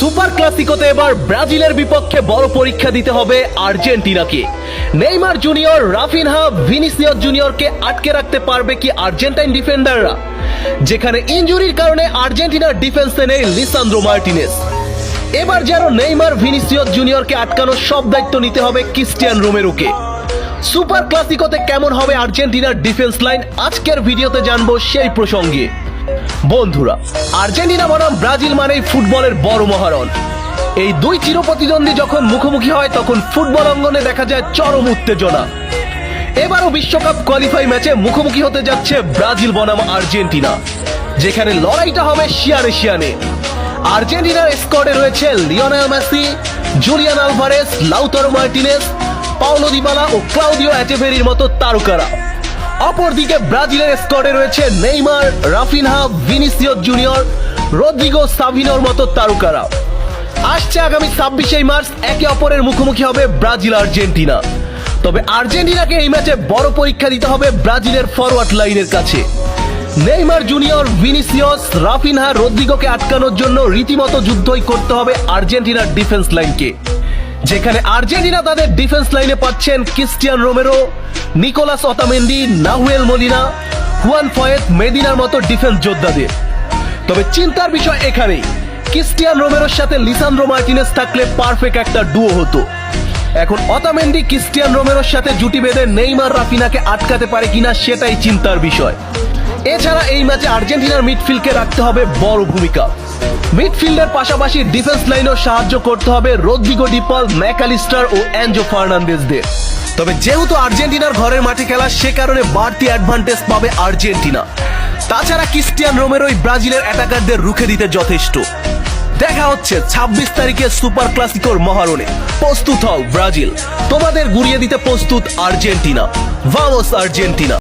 Super ক্লাসিকোতে এবার ব্রাজিলের বিপক্ষে বড় পরীক্ষা দিতে হবে আর্জেন্টিনাকে। নেইমার জুনিয়র, রাফিনহা, ভিনিসিয়াস জুনিয়রকে আটকে রাখতে পারবে কি আর্জেন্টাইন ডিফেন্ডাররা, যেখানে ইনজুরির কারণে আর্জেন্টিনার ডিফেন্সে নেই লিসান্দ্রো মার্টিনেজ। এবার যেন নেইমার, ভিনিসিয়াস জুনিয়রকে আটকানোর সব দায়িত্ব নিতে হবে ক্রিস্টিয়ান রোমেরোকে। সুপার ক্লাসিকোতে কেমন হবে আর্জেন্টিনার ডিফেন্স লাইন, আজকের ভিডিওতে জানবো সেই প্রসঙ্গে। বন্ধুরা, আর্জেন্টিনা বনাম ব্রাজিল মানেই ফুটবলের বড় মহারণ। এই দুই চিরপ্রতিদ্বন্দ্বী যখন মুখোমুখি হয় তখন ফুটবল অঙ্গনে দেখা যায় চরম উত্তেজনা। এবারও বিশ্বকাপ কোয়ালিফাই ম্যাচে মুখোমুখি হতে যাচ্ছে ব্রাজিল বনাম আর্জেন্টিনা, যেখানে লড়াইটা হবে শিয়ানে শিয়ানে। আর্জেন্টিনার স্কোয়াডে রয়েছে Lionel Messi, Julian Alvarez, Lautaro Martinez, Paulo Dybala ও ক্লাউদিও এচেভেরির মতো তারকারা। অপরদিকে ব্রাজিলের স্কোয়াডে রয়েছে Neymar, Raphinha, Vinicius Junior, Rodrigo, সাভিনোর মতো তারকারা। আসছে আগামী 26 মার্চ একে অপরের মুখোমুখি হবে ব্রাজিল আর্জেন্টিনা। তবে আর্জেন্টিনাকে এই ম্যাচে বড় পরীক্ষা দিতে হবে ব্রাজিলের ফরওয়ার্ড লাইনের কাছে। নেইমার জুনিয়র, ভিনিসিয়াস, রাফিনহা, রদ্রিগোকে আটকানোর জন্য রীতিমতো যুদ্ধই করতে হবে আর্জেন্টিনার ডিফেন্স লাইনকে, যেখানে আর্জেন্টিনা তাদের ডিফেন্স লাইনে পাচ্ছেন Cristian Romero, Nicolas Otamendi, Nahuel Molina, Juan Foyth, মেদিনার মতো ডিফেন্স যোদ্ধাদের। তবে চিন্তার বিষয় এখানেই, ক্রিস্টিয়ান রোমেরোর সাথে লিসান্দ্রো মার্টিনেজ থাকলে পারফেক্ট একটা ডুও হতো। এখন অতামেন্ডি ক্রিস্টিয়ান রোমেরোর সাথে জুটি বেঁধে নেইমার, রাফিনাকে আটকাতে পারে কিনা সেটাই চিন্তার বিষয়। এছাড়া এই ম্যাচে আর্জেন্টিনার মিডফিল্ডকে রাখতে হবে বড় ভূমিকা। মিডফিল্ডের পাশাপাশি ডিফেন্স লাইনেও সাহায্য করতে হবে রদ্রিগো, ডিপল, ম্যাকঅ্যালিস্টার ও এনজো ফার্নান্দেজদের। তবে যেহেতু আর্জেন্টিনার ঘরের মাঠে খেলা, সে কারণে বাড়তি অ্যাডভান্টেজ পাবে আর্জেন্টিনা। তাছাড়া ক্রিস্টিয়ান রোমেরোই ব্রাজিলের অ্যাটাকারদের রুখে দিতে যথেষ্ট। দেখা হচ্ছে 26 তারিখে সুপার ক্লাসিকোর মহারণে। প্রস্তুত হও ব্রাজিল, তোমাদের গুড়িয়ে দিতে প্রস্তুত আর্জেন্টিনা। Vamos Argentina.